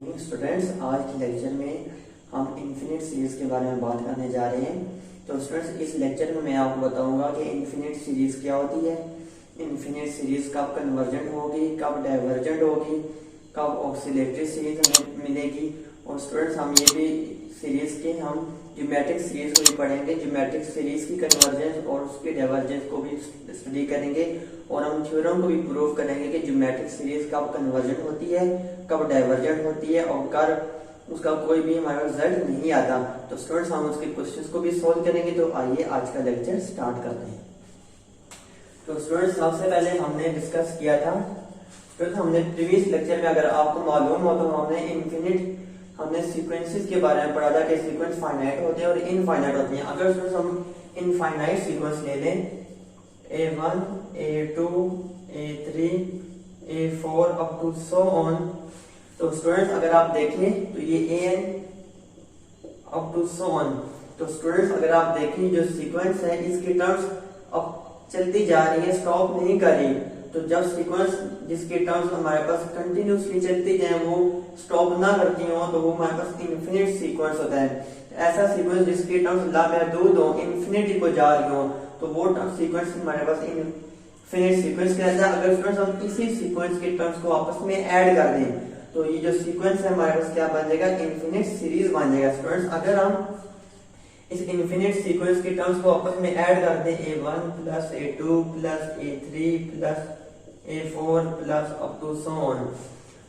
Students, आज के lecture में हम इन्फिनिट सीरीज के बारे में बात करने जा रहे हैं। तो स्टूडेंट्स, इस लेक्चर में मैं आपको बताऊंगा कि इन्फिनिट सीरीज क्या होती है, इन्फिनिट सीरीज कब कन्वर्जेंट होगी, कब डाइवर्जेंट होगी, कब ऑक्सीलेटरी सीरीज हमें मिलेगी। और स्टूडेंट्स, हम ये भी सीरीज के हम ज्योमेट्रिक सीरीज को भी पढ़ेंगे, ज्योमेट्रिक सीरीज की कन्वर्जेंस और उसके डाइवर्जेंस को भी स्टडी करेंगे। और हम थ्योरम को भी प्रूव करेंगे कि ज्योमेट्रिक सीरीज कब कन्वर्जेंट होती है, कब डाइवर्जेंट होती है और कब उसका कोई भी हमारा रिजल्ट नहीं आता। तो स्टूडेंट्स, हम उसके क्वेश्चंस को भी सॉल्व करेंगे। तो आइए आज का लेक्चर स्टार्ट करते हैं। तो स्टूडेंट्स, सबसे पहले हमने डिस्कस किया था, स्टूडेंट्स हमने प्रीवियस लेक्चर में, अगर आपको मालूम हो तो हमने सीक्वेंसेस के बारे में पढ़ा था कि सीक्वेंस फाइनाइट होते हैं और इनफाइनाइट होते हैं। अगर स्टूडेंट्स हम इनफाइनाइट सीक्वेंस ले लें, A1, A2, A3, A4 up to so on, तो स्टूडेंट्स अगर आप देखें तो ये AN up to so on. तो स्टूडेंट्स अगर आप देखें जो सीक्वेंस है इसकी टर्म्स अब चलती जा रही है, स्टॉप नहीं कर रही। तो जब सीक्वेंस जिसके टर्म्स हमारे पास कंटिन्यूसली चलती जाए, वो स्टॉप ना करती हो, तो वो हमारे पास इन्फिनिट सीक्वेंस होता है। ऐसा सीक्वेंस जिसके टर्म्स लामहदूद हो, इन्फिनिटी को जा रही हो, तो वो सीक्वेंस हमारे पास इन्फिनिट सीक्वेंस कहलाता है। अगर स्टूडेंट्स हम इसी सीक्वेंस के टर्म्स को आपस में ऐड कर दें तो ये जो सीक्वेंस है हमारे पास क्या बन जाएगा, इन्फिनिट सीरीज बन जाएगा। स्टूडेंट्स अगर हम इस इन्फिनिट सीक्वेंस के टर्म्स को आपस में ऐड कर दें, A1 plus A2 plus A3 plus A4 plus up to so on,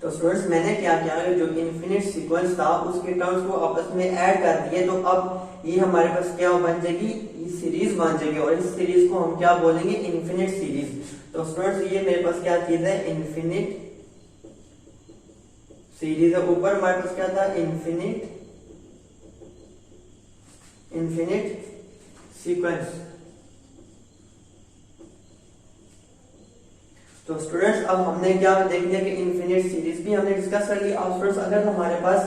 तो स्टूडेंट्स मैंने क्या किया, जो इन्फिनिट सीक्वेंस था उसके टर्म्स को आपस में ऐड कर दिए। तो अब ये हमारे पास क्या बन जाएगी, ये सीरीज बन जाएगी। और इस सीरीज को हम क्या बोलेंगे, इन्फिनिट सीरीज। तो स्टूडेंट्स ये मेरे पास क्या चीज है, इन्फिनिट सीरीज है। ऊपर हमारे पास क्या था, इन्फिनिट सीक्वेंस। तो स्टूडेंट्स अब हमने क्या देख लिया कि इन्फिनिट सीरीज भी हमने डिस्कस कर लिया। अब स्टूडेंट्स अगर हमारे पास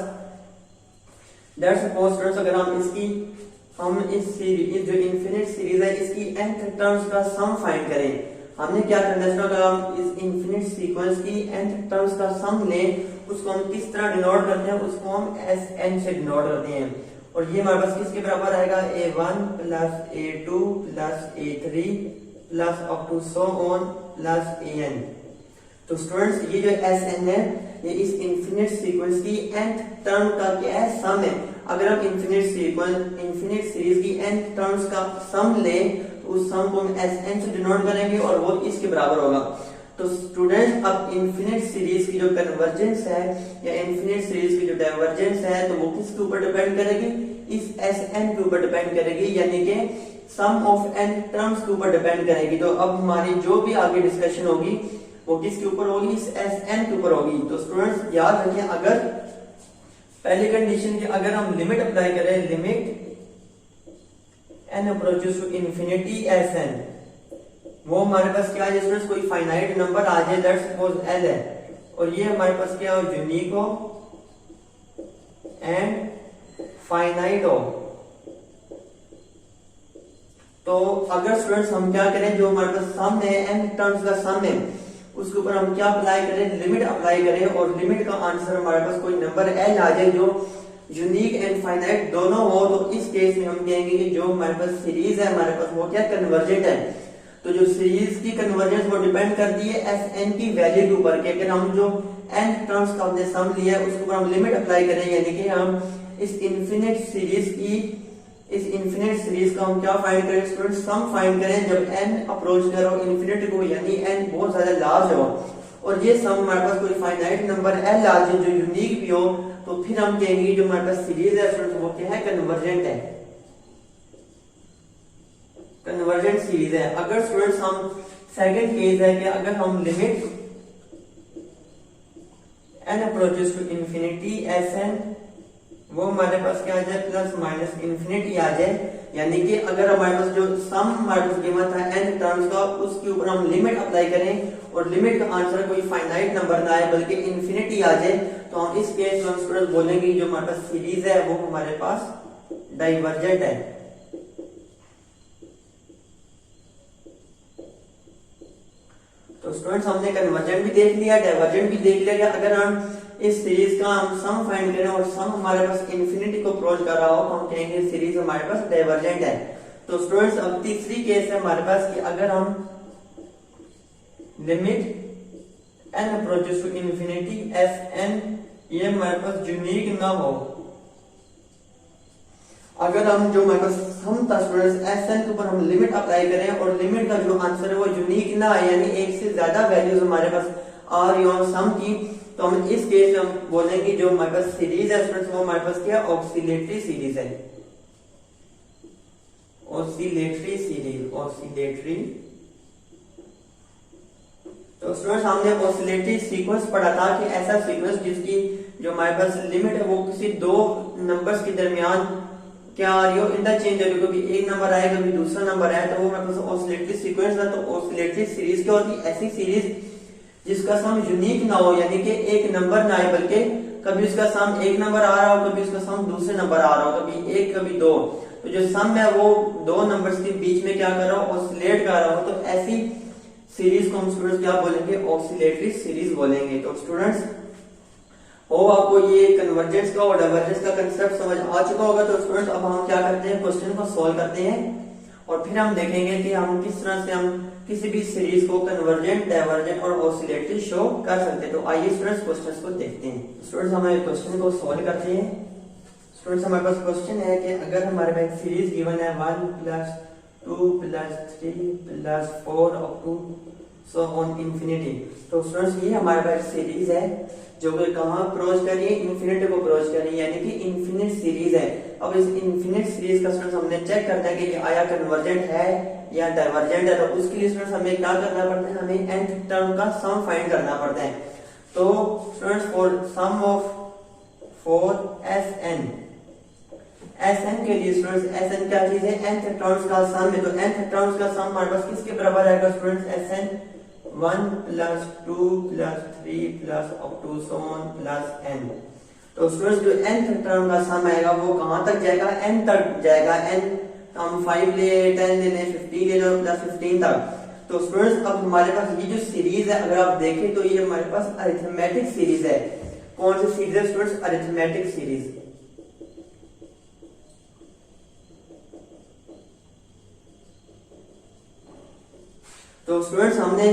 लेट्स सपोज स्टूडेंट्स अगर हम इस सीरीज जो इन्फिनिट सीरीज है इसकी nth टर्म्स का सम फाइंड करें, हमने क्या करना है, अगर हम इस इन्फिनिट सीक्वेंस की nth टर्म्स का सम लें, उसको हम किस तरह डिनोट करते हैं, उसको हम Sn से डिनोट करते हैं। और ये हमारे पास किसके बराबर आएगा, A1 plus A2 plus A3 plus up to so on plus AN। तो स्टूडेंट्स ये जो Sn है ये इस इन्फिनिट सीक्वेंस की nth टर्म का क्या है, सम है। अगर हम इन्फिनिट सीरीज की nth टर्म्स का सम लें तो उस सम को हम Sn से डिनोट करेंगे और वो इसके बराबर होगा। तो स्टूडेंट्स अब इन्फिनिट सीरीज की जो कन्वर्जेंस है या इन्फिनिट सीरीज की जो डाइवर्जेंस है, तो वो किसके ऊपर डिपेंड करेगी, इस Sn के ऊपर डिपेंड करेगी, यानी कि सम ऑफ n टर्म्स के ऊपर डिपेंड करेगी। तो अब हमारी जो भी आगे डिस्कशन होगी वो किसके ऊपर होगी, इस Sn के ऊपर होगी। तो स्टूडेंट्स याद रखिए, अगर पहली कंडीशन की अगर हम लिमिट अप्लाई करें, limit n approaches to infinity Sn, वो हमारे पास क्या है स्टूडेंट्स, कोई फाइनाइट नंबर आ जाए, लेट्स सपोज L है, और ये हमारे पास क्या हो, यूनिक हो एंड फाइनाइट हो। तो अगर स्टूडेंट्स हम क्या करें, जो हमारे पास सम है, n टर्म्स का सम है, उसके ऊपर हम क्या अप्लाई करें, लिमिट अप्लाई करें, और लिमिट का आंसर हमारे पास कोई नंबर L आ जाए जो यूनिक एंड फाइनाइट दोनों हो। तो इस केस में हम कहेंगे कि जो हमारे पास सीरीज है हमारे पास वो क्या कन्वर्जेंट है। तो जो सीरीज की कन्वर्जेंस वो डिपेंड करती है Sn की वैल्यू के ऊपर कि अगर हम जो n टर्म्स का हमने सम लिया है उसके ऊपर हम लिमिट अप्लाई करें, यानी कि हम इस इन्फिनिट सीरीज का हम क्या फाइंड करें स्टूडेंट, सम फाइंड करें जब n अप्रोच करो इन्फिनिटी को, यानी n बहुत ज्यादा लार्ज हो और ये सम हमारे पास कोई फाइनाइट नंबर L आ जाए जो यूनिक भी हो, तो फिर हम कहेंगे जो हमारे पास सीरीज है स्टूडेंट वो क्या है, कन्वर्जेंट है, कन्वर्जेंट सीरीज है। अगर स्टूडेंट्स हम सेकंड केस है कि अगर हम limit n approaches to infinity Sn, वो हमारे पास क्या आ जाए, प्लस माइनस इंफिनिटी आ जाए, यानी कि अगर हमारे पास जो सम हमारे पास गिवन था n टर्म्स का, उसके ऊपर हम लिमिट अप्लाई करें और लिमिट का आंसर कोई फाइनाइट नंबर ना आए बल्कि इंफिनिटी आ जाए, तो हम इस केस में स्टूडेंट बोलेंगे जो हमारे पास सीरीज है वो हमारे पास डाइवर्जेंट है। तो स्टूडेंट्स हमने कन्वर्जेंट भी देख लिया, डाइवर्जेंट भी देख लिया। अगर हम इस सीरीज का हम सम फाइंड करें और सम हमारे पास इन्फिनिटी को अप्रोच कर रहा हो तो हम कहेंगे सीरीज हमारे पास डाइवर्जेंट है। तो स्टूडेंट्स अब तीसरी केस है हमारे पास कि अगर हम limit n approaches to infinity Fn ये हमारे पास यूनिक ना हो, अगर हम जो हमारे पास सम था स्टूडेंट्स Fn के ऊपर हम लिमिट अप्लाई करें और लिमिट का जो आंसर है वो यूनिक ना आए, यानी एक से ज्यादा वैल्यूज हमारे पास आ रही हो सम की, तो हम इस केस में हम बोलेंगे जो हमारे पास सीरीज है स्टूडेंट्स वो हमारे पास क्या ऑक्सीलेटरी सीरीज है। Oscillatory series, oscillatory. तो स्टूडेंट्स हमने ऑक्सीलेटरी सीक्वेंस पढ़ा था कि ऐसा सीक्वेंस जिसकी जो हमारे पास लिमिट है वो किसी दो नंबर्स के दरमियान क्या आ रही हो, इंटरचेंज हो रही हो, कभी एक नंबर आए कभी दूसरा नंबर आए, तो वो हमारे पास ऑक्सीलेटरी सीक्वेंस है। तो ऑक्सीलेटरी सीरीज क्या होती है, ऐसी सीरीज जिसका सम यूनिक ना हो, यानी कि एक नंबर ना आए बल्कि कभी उसका सम एक नंबर आ रहा हो कभी उसका सम दूसरे नंबर आ रहा हो, कभी एक कभी दो, तो जो सम है वो दो नंबर्स के बीच में क्या कर रहा हो ऑसिलेट कर रहा हो, तो ऐसी सीरीज को हम स्टूडेंट्स क्या बोलेंगे ऑक्सीलेटरी सीरीज बोलेंगे। तो स्टूडेंट्स हो आपको ये कन्वर्जेंस का और डाइवर्जेंस का कंसेप्ट समझ आ चुका होगा। तो स्टूडेंट्स अब हम क्या करते हैं क्वेश्चन को सॉल्व करते हैं और फिर हम देखेंगे कि हम किस तरह से हम किसी भी सीरीज को कन्वर्जेंट, डाइवर्जेंट और ऑसिलेटरी शो कर सकते हैं। तो आइए स्टूडेंट्स क्वेश्चंस को देखते हैं। स्टूडेंट्स हमारे क्वेश्चन को सॉल्व करते हैं। स्टूडेंट्स हमारे पास क्वेश्चन है कि अगर हमारे पास एक सीरीज गिवन है 1 + 2 + 3 + 4 up to so on infinity. तो स्टूडेंट्स ये हमारे पास सीरीज है जो कि कहां अप्रोच कर रही है, इन्फिनिटी को अप्रोच कर रही है, यानी कि इन्फिनिट सीरीज है। अब इस इन्फिनिट सीरीज का स्टूडेंट्स हमने चेक करना है कि ये आया कन्वर्जेंट है या डाइवर्जेंट है। तो उसके लिए स्टूडेंट्स हमें क्या करना पड़ता है, हमें nth टर्म का सम फाइंड करना पड़ता है। तो students for sum of for Sn के लिए स्टूडेंट्स Sn क्या चीज है, nth टर्म्स का सम है। तो nth टर्म्स का सम हमारे पास किसके बराबर आएगा students, Sn 1 + 2 + 3 + up to so on + n। तो स्टूडेंट्स जो nth टर्म का सम आएगा वो कहां तक जाएगा, n तक जाएगा। n हम 5 ले 10 ले लें 50 ले लो +15 तक। तो स्टूडेंट्स अब हमारे पास ये जो सीरीज है अगर आप देखें तो ये हमारे पास अरिथमेटिक सीरीज है। कौन सी सीरीज है स्टूडेंट्स, अरिथमेटिक सीरीज। तो स्टूडेंट्स हमने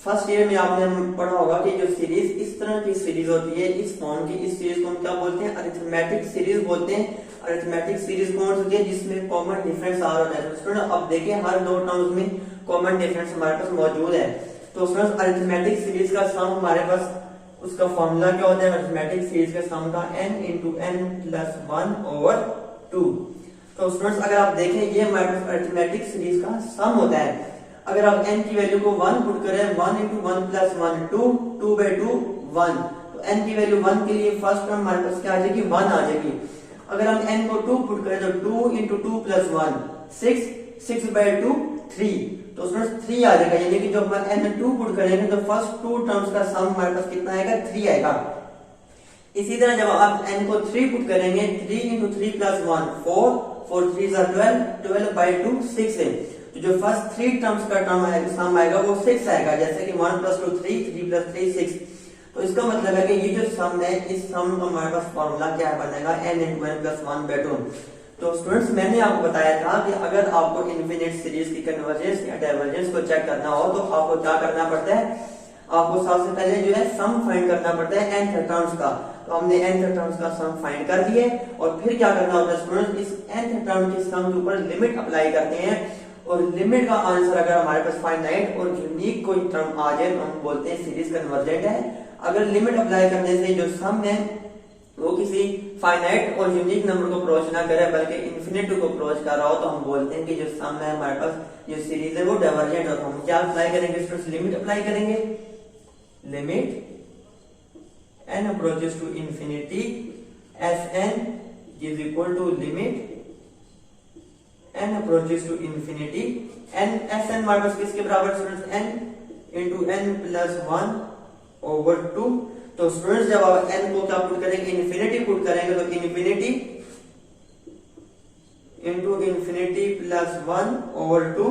फर्स्ट ईयर में आपने पढ़ा होगा कि जो सीरीज इस तरह की सीरीज होती है इस फॉर्म की, इस सीरीज को हम क्या बोलते हैं, अरिथमेटिक सीरीज बोलते हैं। अरिथमेटिक सीरीज कौन सी होती है, जिसमें कॉमन डिफरेंस आ रहा है। स्टूडेंट अब देखिए हर दो टर्म्स में कॉमन डिफरेंस हमारे पास मौजूद है। तो स्टूडेंट अरिथमेटिक सीरीज का सम हमारे पास उसका फॉर्मूला क्या होता है, अरिथमेटिक सीरीज के सम का n × n + 1/2। तो स्टूडेंट्स अगर आप देखें ये हमारे पास अरिथमेटिक सीरीज का सम होता है। अगर आप n की वैल्यू को 1 पुट करें 1 × 1 + 1 2 2/2 1, तो n की वैल्यू 1 के लिए फर्स्ट टर्म हमारे पास क्या आ जाएगी 1 आ जाएगी। अगर हम n को 2 पुट करें तो 2 × 2 + 1 6 6/2 3, तो उसमें 3 आ जाएगा, यानी कि जो हम n में 2 पुट करेंगे तो फर्स्ट टू टर्म्स का सम हमारे पास कितना आएगा 3 आएगा। इसी तरह जब आप n को 3 पुट करेंगे 3 × 3 + 1 4 4 3 12 12/2 6 है। तो जो फर्स्ट 3 टर्म्स का टर्म आएगा सम आएगा वो 6 आएगा, जैसे कि 1 + 2 3 3 + 3 6। तो इसका मतलब है कि ये जो सम है इस सम का हमारे पास फॉर्मूला क्या बनेगा, n × n + 1/2। तो स्टूडेंट्स मैंने आपको बताया था कि अगर आपको इनफिनिट सीरीज की कन्वर्जेंस या डाइवर्जेंस को चेक करना हो तो आपको क्या करना पड़ता है, आपको सबसे पहले जो है सम फाइंड करना पड़ता है nth टर्म्स का। तो हमने nth टर्म्स का सम फाइंड कर दिए और फिर क्या करना होता है स्टूडेंट्स, इस nth टर्म के सम के ऊपर लिमिट अप्लाई करते हैं और लिमिट का आंसर अगर हमारे पास फाइनाइट और यूनिक कोई टर्म आ जाए तो हम बोलते हैं सीरीज कन्वर्जेंट है। अगर लिमिट अप्लाई करने से जो सम है वो किसी फाइनाइट और यूनिक नंबर को अप्रोच ना करे बल्कि इन्फिनिटी को अप्रोच कर रहा हो तो हम बोलते हैं कि जो सम है हमारे पास जो सीरीज है वो डाइवर्जेंट है। तो हम क्या अप्लाई करेंगे स्टूडेंट्स, लिमिट अप्लाई करेंगे। Limit n approaches to infinity Sn is equal to limit n approaches to infinity n Sn हमारे पास किसके बराबर स्टूडेंट्स, n × n + 1/2। तो स्टूडेंट्स जब आप n को क्या पुट करेंगे, इन्फिनिटी पुट करेंगे तो इन्फिनिटी × इन्फिनिटी + 1/2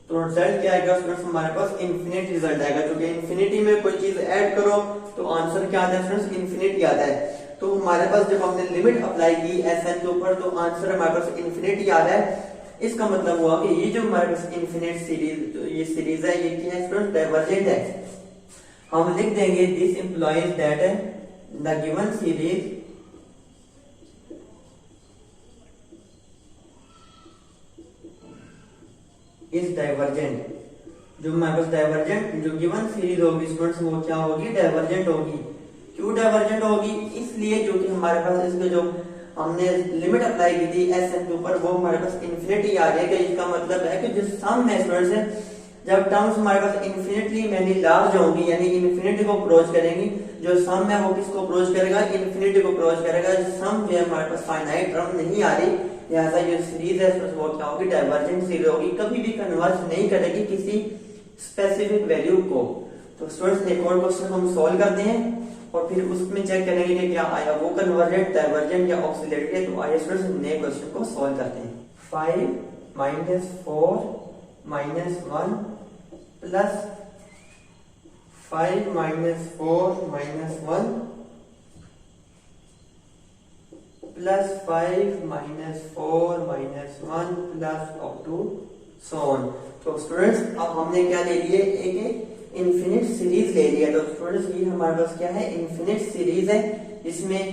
तो रिजल्ट क्या आएगा स्टूडेंट्स, हमारे पास इन्फिनिट रिजल्ट आएगा, क्योंकि इन्फिनिटी में कोई चीज ऐड करो तो आंसर क्या आता है स्टूडेंट्स, इन्फिनिटी आता है। तो हमारे पास जब हमने लिमिट अप्लाई की Sn के ऊपर तो आंसर हमारे पास इन्फिनिटी आ रहा है। इसका मतलब हुआ कि ये जो हमारे पास इन्फिनिट सीरीज, ये सीरीज है, ये क्या है स्टूडेंट, डाइवर्जेंट है। हम लिख देंगे this employees that the given series is divergent. जो हमारे पास डाइवर्जेंट, जो गिवन सीरीज होगी स्टूडेंट्स वो क्या होगी, डाइवर्जेंट होगी। क्यों डाइवर्जेंट होगी, इसलिए जो कि हमारे पास इसके जो हमने लिमिट अप्लाई की थी Sn के ऊपर वो हमारे पास इन्फिनिटी आ रही है। इसका मतलब है कि जो सम में स्टूडेंट्स है, जब टर्म्स हमारे पास इन्फिनिटली यानी लार्ज होंगी, यानी इन्फिनिटी को अप्रोच करेंगी, जो सम है वो किसको अप्रोच करेगा, इन्फिनिटी को अप्रोच करेगा। सम जो है हमारे पास फाइनाइट टर्म नहीं आ रही, लिहाजा जो सीरीज है वो क्या होगी, डाइवर्जेंट सीरीज होगी, कभी भी कन्वर्ज नहीं करेगी किसी स्पेसिफिक वैल्यू को। तो स्टूडेंट्स एक और क्वेश्चन हम सॉल्व करते हैं और फिर उसमें चेक करेंगे कि क्या आया, वो कन्वर्जेंट, डाइवर्जेंट या ऑक्सिलेटरी है। तो आइए स्टूडेंट्स नए क्वेश्चन को सॉल्व करते हैं। 5 - 4 - 1 plus 5 - 4 - 1 plus 5 - 4 - 1 plus up to so on. तो स्टूडेंट्स अब हमने क्या ले लिए, एक इन्फिनिट सीरीज ले लिया। तो स्टूडेंट्स ये हमारे पास क्या है, इन्फिनिट सीरीज है। इसमें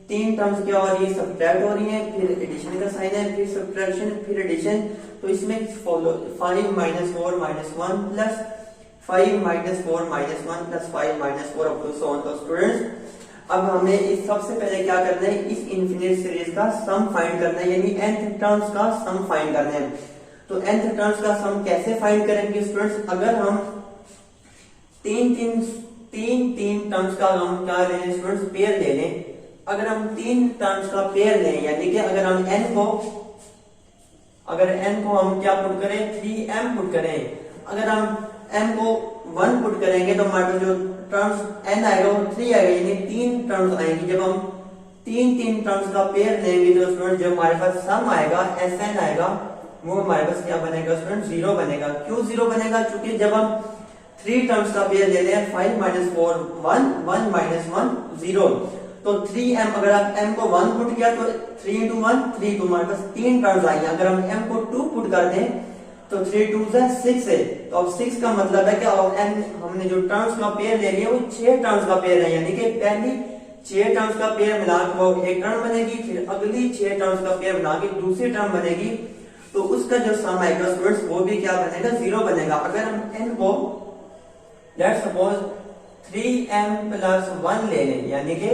तीन टर्म्स क्या हो रही है, सब्ट्रैक्ट हो रही है, फिर एडिशन का साइन है, फिर सब्ट्रैक्शन, फिर एडिशन। तो इसमें follow 5 - 4 - 1 plus 5 - 4 - 1 plus 5 - 4 up to so on. तो स्टूडेंट्स अब हमें इस सबसे पहले क्या करना है, इस इन्फिनिट सीरीज का सम फाइंड करना है, यानी nth टर्म्स का सम फाइंड करना है। तो nth टर्म्स का सम कैसे फाइंड करेंगे स्टूडेंट्स, अगर हम तीन टर्म्स का हम क्या ले लें स्टूडेंट्स, पेयर ले लें। अगर हम तीन टर्म्स का पेयर लें, यानी कि अगर हम n को हम क्या पुट करें, 3m पुट करें। अगर हम m को 1 पुट करेंगे तो हमारे जो टर्म्स n आएगा वो 3 आएगा, यानी तीन टर्म्स आएंगी। जब हम तीन टर्म्स का पेयर लेंगे तो स्टूडेंट जो हमारे पास सम आएगा Sn आएगा, वो हमारे पास क्या बनेगा स्टूडेंट, 0 बनेगा। क्यों 0 बनेगा, क्योंकि जब हम 3 टर्म्स का पेयर ले लें, 5 - 4 1 1 - 1 0, तो 3m, अगर आप m को 1 पुट किया तो 3 × 1 3, तो हमारे पास तीन टर्म्स आएंगे। अगर हम m को 2 पुट कर दें तो 3 2 6 है। तो अब 6 का मतलब है कि n हमने जो टर्म्स का पेयर ले लिया वो 6 टर्म्स का पेयर है, यानी कि पहली 6 टर्म्स का पेयर मिला के वो एक टर्म बनेगी, फिर अगली 6 टर्म्स का पेयर मिला के दूसरी टर्म बनेगी। तो उसका जो सम आएगा स्टूडेंट्स वो भी क्या बनेगा, 0 बनेगा। अगर हम n को लेट्स सपोज 3m + 1 ले लें, यानी कि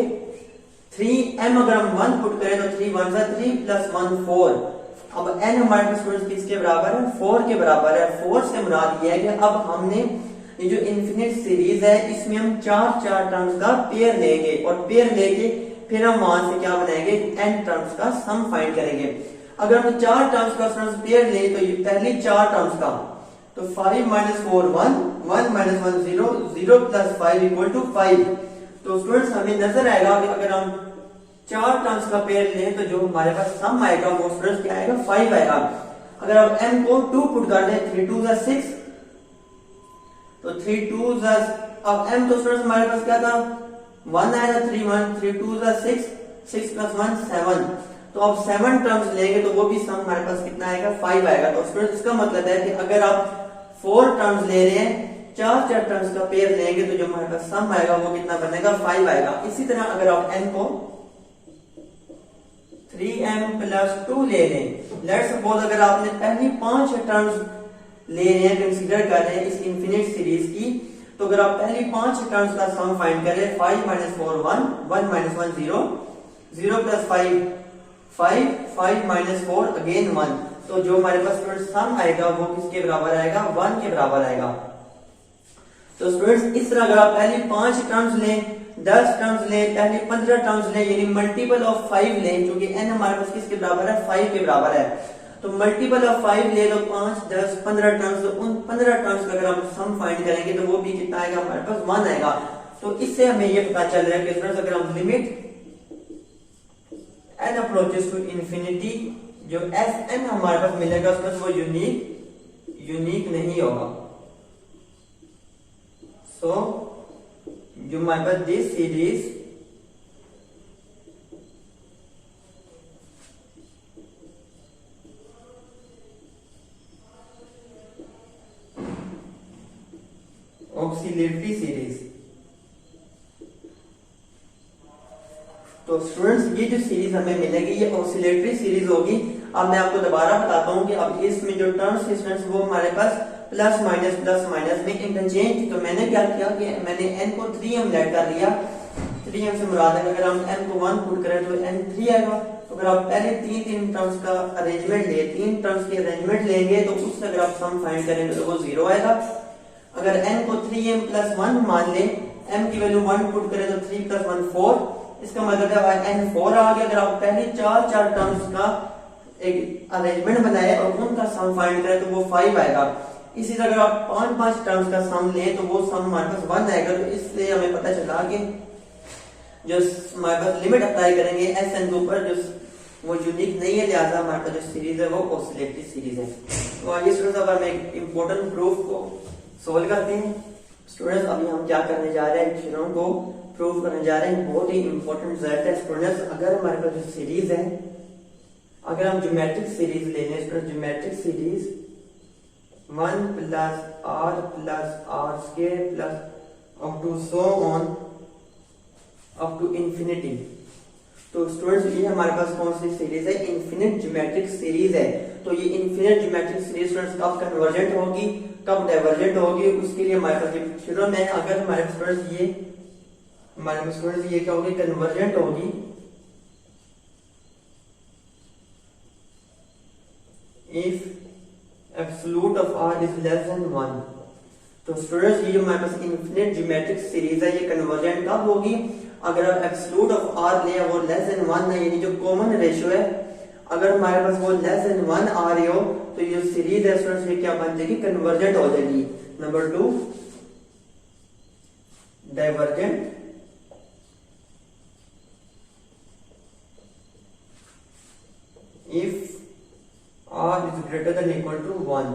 3m अगर हम 1 पुट करें तो 3 1 3 प्लस 1 4। अब n हमारे पास स्टूडेंट्स किसके बराबर है, 4 के बराबर है। 4 से मुराद ये है कि अब हमने ये जो इन्फिनिट सीरीज है इसमें हम चार टर्म्स का पेयर लेंगे और पेयर लेके फिर हम वहां से क्या बनाएंगे, n टर्म्स का सम फाइंड करेंगे। अगर हम 4 टर्म्स का पेयर ले तो ये पहली 4 टर्म्स का, तो 5 - 4 1 1 - 1 0 0 प्लस 5 = 5। तो स्टूडेंट्स हमें नजर आएगा कि अगर हम 4 टर्म्स का पेयर लें तो जो हमारे पास सम आएगा वो स्टूडेंट्स क्या आएगा, 5 आएगा। अगर आप m को 2 पुट कर दें, 3 2 6, तो 3 2 अब m तो स्टूडेंट्स हमारे पास क्या था, 1 आया था, 3 1 3 2 6 6 + 1 7। तो अब 7 टर्म्स लेंगे तो वो भी सम हमारे पास कितना आएगा, 5 आएगा। तो स्टूडेंट्स इसका मतलब है कि अगर आप 4 टर्म्स ले रहे हैं, 4 टर्म्स का पेयर लेंगे तो जो हमारे पास सम आएगा वो कितना बनेगा, 5 आएगा। इसी तरह अगर आप n को 3m + 2 ले लें, लेट्स सपोज अगर आपने पहली 5 टर्म्स ले रहे हैं, कंसीडर कर रहे हैं इस इन्फिनिट सीरीज की, तो अगर आप पहली 5 टर्म्स का सम फाइंड करें, 5 - 4 1 1 - 1 0 0 प्लस 5 5 5 - 4 अगेन 1, तो जो हमारे पास स्टूडेंट्स सम आएगा वो किसके बराबर आएगा, 1 के बराबर आएगा। तो स्टूडेंट्स इस तरह अगर आप पहली 5 टर्म्स लें, 10 टर्म्स लें, पहले 15 टर्म्स लें, यानी मल्टीपल ऑफ 5 लें, क्योंकि n हमारे पास किसके बराबर है, 5 के बराबर है। तो मल्टीपल ऑफ 5 ले तो 5 10 15 टर्म्स, तो उन 15 टर्म्स का अगर हम सम फाइंड करेंगे तो वो भी कितना आएगा, हमारे पास 1 आएगा। तो इससे हमें ये पता चल रहा है कि स्टूडेंट्स अगर हम limit n approaches to infinity, जो Sn हमारे पास मिलेगा स्टूडेंट्स वो यूनिक नहीं होगा। सो जो हमारे पास दिस सीरीज ऑक्सीलेटरी सीरीज। तो स्टूडेंट्स ये जो सीरीज हमें मिलेगी ये ऑक्सीलेटरी सीरीज होगी। अब मैं आपको दोबारा बताता हूँ कि अब इसमें जो टर्म्स स्टूडेंट्स वो हमारे पास प्लस माइनस में इंटरचेंज थी। तो मैंने क्या किया कि मैंने n को 3m लेट कर लिया। 3m से मुराद है अगर हम n को 1 पुट करें तो n 3 आएगा। तो अगर आप पहले तीन टर्म्स का अरेंजमेंट ले, तीन टर्म्स की अरेंजमेंट लेंगे तो उससे अगर आप सम फाइंड करेंगे तो वो 0 आएगा। अगर n को 3m प्लस 1 मान ले, m की वैल्यू 1 पुट करें तो 3 प्लस 1 4, इसका मतलब है n 4 आ गया। अगर आप पहले चार टर्म्स का एक अरेंजमेंट बनाए और उनका सम फाइंड करें तो वो 5 आएगा। इसी तरह अगर आप 5 टर्म्स का सम लें तो वो सम हमारे पास 1 आएगा। तो इसलिए हमें पता चला कि जो हमारे पास लिमिट अप्लाई करेंगे एस एन के ऊपर जो वो यूनिक नहीं है, लिहाजा हमारे पास जो सीरीज है वो ऑक्सीलेटरी सीरीज है। तो आइए स्टूडेंट्स अब हम एक इंपॉर्टेंट प्रूफ को सोल्व करते हैं। स्टूडेंट्स अभी हम क्या करने जा रहे हैं, थ्योरम को प्रूव करने जा रहे हैं। बहुत ही इंपॉर्टेंट रिजल्ट है स्टूडेंट्स। अगर हमारे पास जो सीरीज है, अगर हम ज्योमेट्रिक सीरीज ले लें student, geometric series 1 plus r square plus up to so on up to infinity. तो स्टूडेंट्स ये हमारे पास कौन सी सीरीज है, इनफिनिट ज्योमेट्रिक सीरीज है। तो ये इनफिनिट ज्योमेट्रिक सीरीज स्टूडेंट्स कब कन्वर्जेंट होगी, कब डाइवर्जेंट होगी, उसके लिए हमारे पास ये थ्योरम है। अगर हमारे स्टूडेंट्स ये क्या होगी, कन्वर्जेंट होगी if absolute of r is less than 1। तो स्टूडेंट्स ये जो हमारे पास इनफिनिट ज्योमेट्रिक सीरीज है ये कन्वर्जेंट कब होगी, अगर आप एब्सोल्यूट ऑफ r ले वो लेस देन 1 है, यानी जो कॉमन रेशियो है अगर हमारे पास वो लेस देन 1 आ रही हो तो ये सीरीज है स्टूडेंट्स ये क्या बन जाएगी, कन्वर्जेंट हो जाएगी। Number 2 divergent if r is greater than equal to 1।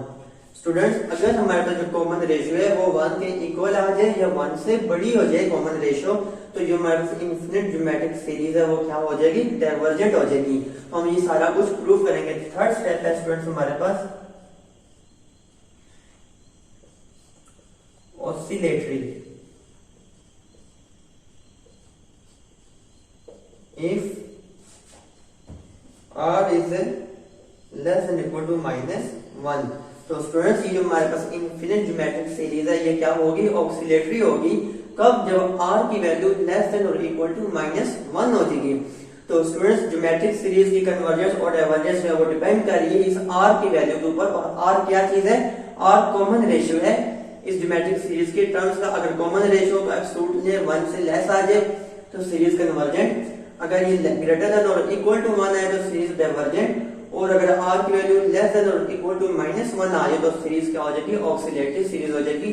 Students अगर हमारे पास जो कॉमन रेशियो है वो 1 के इक्वल आ जाए या 1 से बड़ी हो जाए कॉमन रेशियो, तो जो हमारे पास इनफिनिट ज्योमेट्रिक सीरीज है वो क्या हो जाएगी, डाइवर्जेंट हो जाएगी। तो हम ये सारा कुछ प्रूव करेंगे। थर्ड स्टेप है स्टूडेंट्स हमारे पास oscillatory. If r is less than equal to -1। तो स्टूडेंट्स ये जो हमारे पास इनफिनिट ज्योमेट्रिक सीरीज है ये क्या होगी, ऑक्सीलेटरी होगी। कब, जब r की वैल्यू लेस देन और इक्वल टू -1 हो जाएगी। तो स्टूडेंट्स ज्योमेट्रिक सीरीज की कन्वर्जेंस और डाइवर्जेंस में वो डिपेंड कर रही है इस r की वैल्यू के ऊपर। और r क्या चीज है, r कॉमन रेशियो है इस ज्योमेट्रिक सीरीज के टर्म्स का। अगर कॉमन रेशियो का एब्सोल्यूटली 1 से लेस आ जाए तो सीरीज कन्वर्जेंट, अगर ये ग्रेटर देन और इक्वल टू 1 है तो सीरीज डाइवर्जेंट, और अगर r की वैल्यू लेस देन और इक्वल टू -1 आ जाए तो सीरीज क्या हो जाएगी, ऑक्सीलेटरी सीरीज हो जाएगी।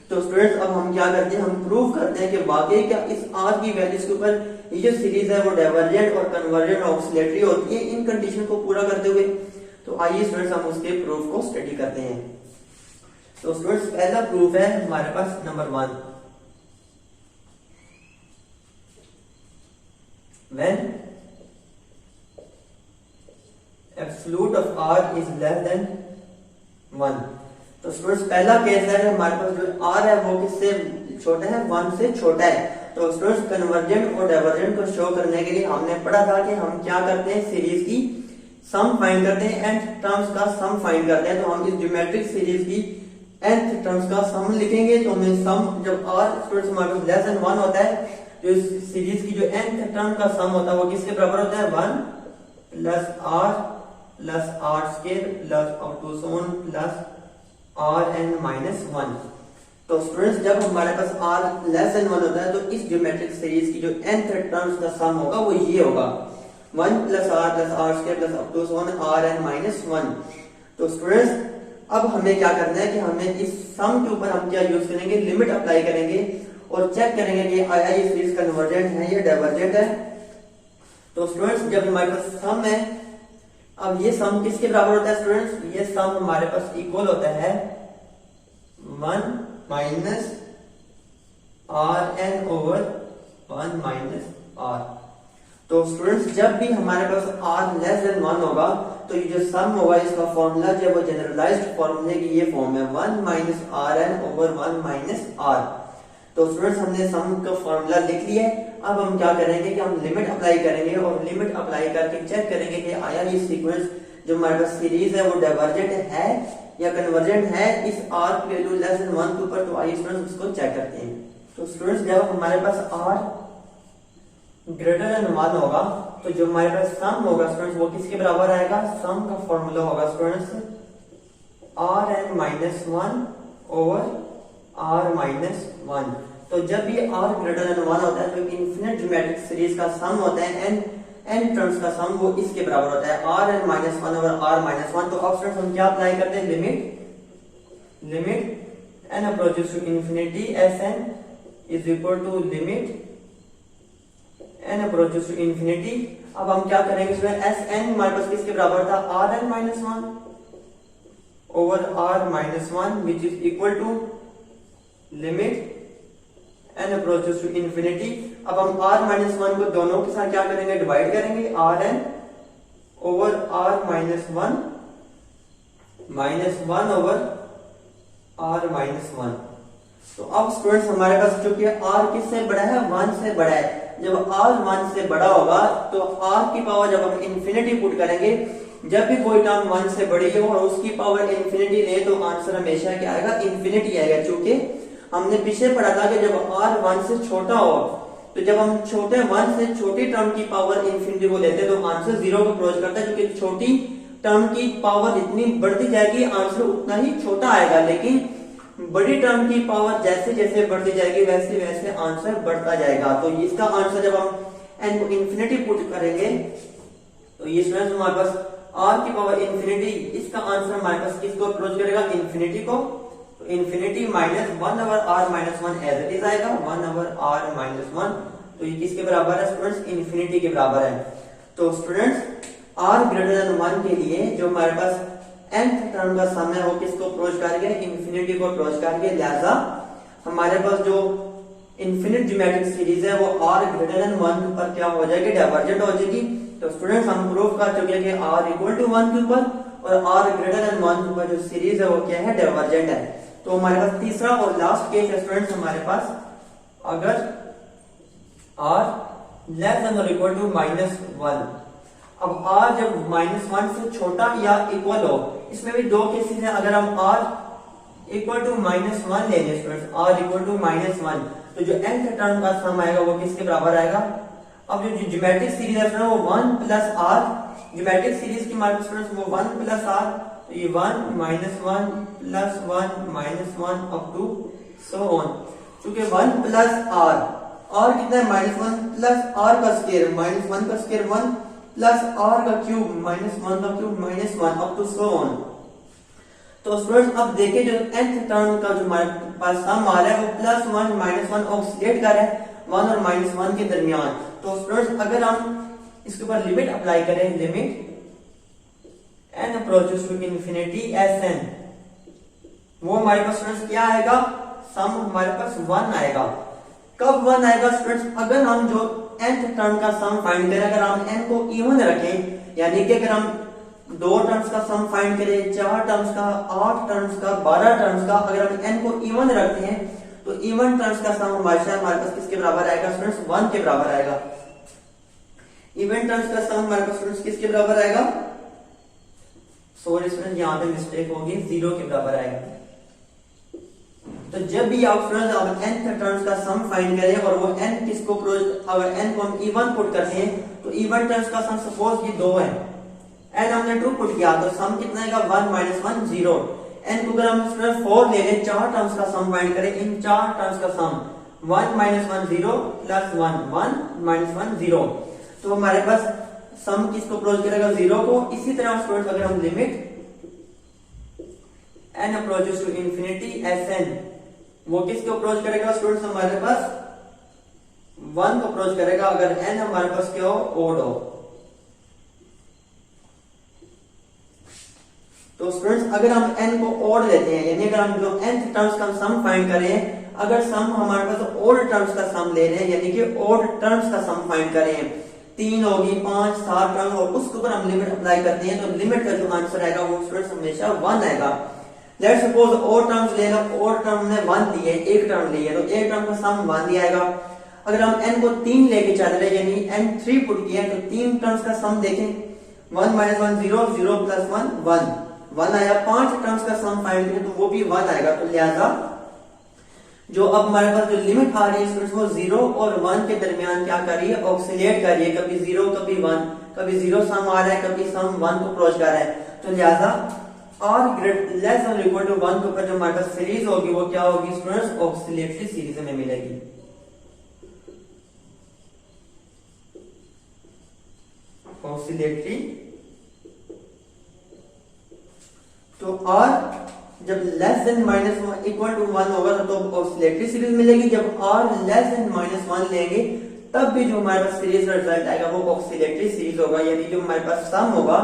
तो स्टूडेंट्स अब हम क्या करते हैं, हम प्रूव करते हैं कि वाकई क्या इस r की वैल्यूज के ऊपर ये जो सीरीज है वो डाइवर्जेंट और कन्वर्जेंट ऑक्सीलेटरी होती है इन कंडीशन को पूरा करते हुए। तो आइए स्टूडेंट्स हम उसके प्रूफ को स्टडी करते हैं। तो स्टूडेंट्स पहला प्रूफ है हमारे पास number 1, when absolute of r is less than 1। तो स्टूडेंट्स पहला केस है हमारे पास जो r है वो किससे छोटा है, 1 से छोटा है। तो स्टूडेंट्स कन्वर्जेंट और डाइवर्जेंट को शो करने के लिए हमने पढ़ा था कि हम क्या करते हैं, सीरीज की सम फाइंड करते हैं, nth टर्म्स का सम फाइंड करते हैं। तो हम इस ज्योमेट्रिक सीरीज की nth टर्म्स का सम लिखेंगे। तो हमें सम जब r स्टूडेंट्स हमारे पास लेस देन 1 होता है, जो सीरीज की जो nth टर्म का सम होता है वो किसके बराबर होता है, 1 plus r square plus up to so on plus rn -1। तो स्टूडेंट्स जब हमारे पास r लेस देन 1 होता है तो इस ज्योमेट्रिक सीरीज की जो nth टर्म्स का सम होगा वो ये होगा, 1 plus r square plus up to so on rn -1। तो स्टूडेंट्स अब हमें क्या करना है कि हमें इस सम के ऊपर हम क्या यूज करेंगे, लिमिट अप्लाई करेंगे और चेक करेंगे कि आया ये सीरीज कन्वर्जेंट है या डाइवर्जेंट है। तो स्टूडेंट्स जब हमारे पास सम है, अब ये सम किसके बराबर होता है स्टूडेंट्स? ये सम हमारे पास इक्वल होता है 1 minus R N over 1 minus R. तो स्टूडेंट्स जब भी हमारे पास r लेस देन 1 होगा तो ये जो सम होगा इसका फॉर्मूला जो है वो जनरलाइज्ड फॉर्मूले की ये फॉर्म है 1 minus R N over 1 minus R. तो स्टूडेंट्स हमने सम का फॉर्मूला लिख लिया है। अब हम क्या करेंगे कि हम लिमिट अप्लाई करेंगे और लिमिट अप्लाई करके चेक करेंगे कि आया ये सीक्वेंस जो हमारे पास सीरीज है वो डाइवर्जेंट है या कन्वर्जेंट है इस r की वैल्यू लेस देन 1 के ऊपर। तो आइए स्टूडेंट्स उसको चेक करते हैं। तो स्टूडेंट्स जब हमारे पास r ग्रेटर देन 1 होगा तो जो हमारे पास सम होगा स्टूडेंट्स वो किसके बराबर आएगा? सम का फॉर्मूला होगा students r n minus 1 over r minus 1। तो जब भी r ग्रेटर देन 1 होता है तो इनफिनिट ज्योमेट्रिक सीरीज का सम होता है n टर्म्स का सम वो इसके बराबर होता है r n minus 1 over r minus 1। तो अब स्टूडेंट्स हम क्या अप्लाई करते हैं? Limit n approaches to infinity sn is equal to limit n approaches to infinity. अब हम क्या करेंगे स्टूडेंट? sn हमारे पास किसके बराबर था? r n minus 1 over r minus 1 which is equal to limit n approaches to infinity. अब हम r माइनस 1 को दोनों के साथ क्या करेंगे? डिवाइड करेंगे rn over r minus 1 minus 1 over r minus 1। तो अब स्टूडेंट्स हमारे पास चूंकि r किससे बड़ा है? 1 से बड़ा है। जब r 1 से बड़ा होगा तो r की पावर जब हम इंफिनिटी पुट करेंगे, जब भी कोई टर्म 1 से बड़ी हो और उसकी पावर इंफिनिटी ले तो आंसर हमेशा क्या आएगा? इंफिनिटी आएगा। चूंकि हमने पीछे पढ़ा था कि जब r 1 से छोटा हो तो जब हम छोटे 1 से छोटी टर्म की पावर इंफिनिटी को लेते हैं तो आंसर 0 को अप्रोच करता है। क्योंकि छोटी टर्म की पावर जितनी बढ़ती जाएगी आंसर उतना ही छोटा आएगा, लेकिन बड़ी टर्म की पावर जैसे जैसे बढ़ती जाएगी वैसे वैसे आंसर बढ़ता जाएगा। तो इसका आंसर जब हम n को इंफिनिटी पुट करेंगे तो ये स्टूडेंट्स हमारे पास r की पावर इंफिनिटी, इसका आंसर हमारे पास किसको अप्रोच करेगा? इंफिनिटी को। तो infinity minus 1 over r minus 1 as it is आएगा 1 ओवर r माइनस 1। तो ये किसके बराबर है स्टूडेंट्स? इंफिनिटी के बराबर है। तो स्टूडेंट्स r ग्रेटर देन 1 के लिए जो हमारे पास nth टर्म का सम है वो किसको अप्रोच करेंगे? इंफिनिटी को अप्रोच करेंगे। लिहाजा हमारे पास जो इनफिनिट ज्योमेट्रिक सीरीज है वो r ग्रेटर देन 1 के ऊपर क्या हो जाएगी? डाइवर्जेंट हो जाएगी। तो स्टूडेंट्स हम प्रूव कर चुके हैं कि r इक्वल टू 1 के ऊपर और r ग्रेटर देन 1 के ऊपर जो सीरीज है वो क्या है? डाइवर्जेंट है। तो हमारे पास तीसरा और लास्ट केस है स्टूडेंट्स हमारे पास, अगर r लेस देन और इक्वल टू माइनस 1। अब r जब माइनस 1 से छोटा या इक्वल हो, इसमें भी दो केसेस हैं। अगर हम r इक्वल टू माइनस 1 ले लें students, r equal to minus 1, तो जो nth टर्म का सम आएगा वो किसके बराबर आएगा? अब जो ज्योमेट्रिक सीरीज है वो 1 प्लस r, ज्योमेट्रिक सीरीज की मार्क्स स्टूडेंट्स वो 1 प्लस r, तो ये 1 minus 1 plus 1 minus 1 up to so on. क्योंकि 1 प्लस r कितना है? माइनस 1 प्लस r का स्क्वायर, माइनस 1 का स्क्वायर 1 प्लस r का क्यूब माइनस 1 का cube minus 1 up to so on. तो स्टूडेंट्स अब देखिए जो nth टर्म का जो हमारे पास सम आ रहा है वो प्लस 1 माइनस 1 ऑक्सीलेट कर रहा है 1 और माइनस 1 के दरमियान। तो स्टूडेंट्स अगर हम इसके ऊपर लिमिट अप्लाई करें, limit n approaches to infinity sn, वो हमारे पास स्टूडेंट्स क्या आएगा? सम हमारे पास 1 आएगा। कब 1 आएगा स्टूडेंट्स? अगर हम जो nth टर्म का सम फाइंड करें, अगर हम n को इवन रखें, यानी कि अगर हम 2 टर्म्स का सम फाइंड करें, 4 टर्म्स का, 8 टर्म्स का, 12 टर्म्स का, अगर हम n को इवन रखते हैं तो इवन टर्म्स का सम हमारे पास किसके बराबर आएगा स्टूडेंट्स? 1 के बराबर आएगा। इवन टर्म्स का सम हमारे पास स्टूडेंट्स किसके बराबर आएगा? सॉरी स्टूडेंट्स यहाँ पे मिस्टेक होगी, 0 के बराबर आएगा। तो जब भी आप स्टूडेंट्स अब nth टर्म्स का सम फाइंड करें और वो n किसको अगर n को हम इवन पुट करते हैं तो इवन टर्म्स का सम सपोज ये 2 है, n हमने ट्रू पुट किया तो सम कितना आएगा? 1 माइनस 1 0। n को अगर हम स्टूडेंट 4 ले लें, 4 टर्म्स का सम फाइंड करें, इन 4 टर्म्स का सम 1 माइनस 1 0 प्लस 1 1 माइनस 1 0। तो हमारे पास सम किसको अप्रोच करेगा? 0 को। इसी तरह स्टूडेंट्स अगर हम limit n approaches to infinity sn, वो किसको अप्रोच करेगा स्टूडेंट्स? हमारे पास 1 को अप्रोच करेगा अगर n हमारे पास क्या हो? ओड हो। तो स्टूडेंट्स अगर हम n को ओड लेते हैं, यानी अगर हम जो nth टर्म्स का सम फाइंड करें, अगर सम हमारे पास ओड टर्म्स का सम ले रहे हैं, यानी कि ओड टर्म्स का सम फाइंड करें, 3 होगी, 5, 7 टर्म और उसके ऊपर हम लिमिट अप्लाई करते हैं, तो लिमिट का जो आंसर आएगा वो स्टूडेंट्स हमेशा 1 आएगा। लेट्स सपोज ओड टर्म्स ले लो, ओड टर्म ने 1 दी है, एक टर्म ली है, तो एक टर्म का सम 1 ही आएगा। अगर हम n को 3 लेके चल रहे हैं, यानी n 3 पुट किया है, तो 3 टर्म्स का सम देखें, 1 - 1 0, 0 + 1 1 आया। 5 टर्म्स का सम फाइंड करें तो वो भी 1 आएगा। तो लिहाजा जो अब हमारे पास जो लिमिट आ रही है वो 0 और 1 के दरमियान क्या कर रही है, ऑक्सिलेट कर रही है, कभी 0 कभी 1, कभी 0 सम आ रहा है, कभी सम 1 को अप्रोच कर रहा है। तो लिहाजा r less than equal to 1 के ऊपर जो हमारे पास सीरीज होगी वो क्या होगी स्टूडेंट्स, ऑक्सिलेटरी सीरीज में मिलेगी। ऑक्सिलेटरी, तो r जब लेस देन -1 इक्वल टू 1 होगा तो ऑक्सिलेटरी सीरीज मिलेगी। जब r लेस देन -1 लेंगे तब भी जो हमारे पास सीरीज का रिजल्ट आएगा वो ऑक्सिलेटरी सीरीज होगा, यानी जो हमारे पास सम होगा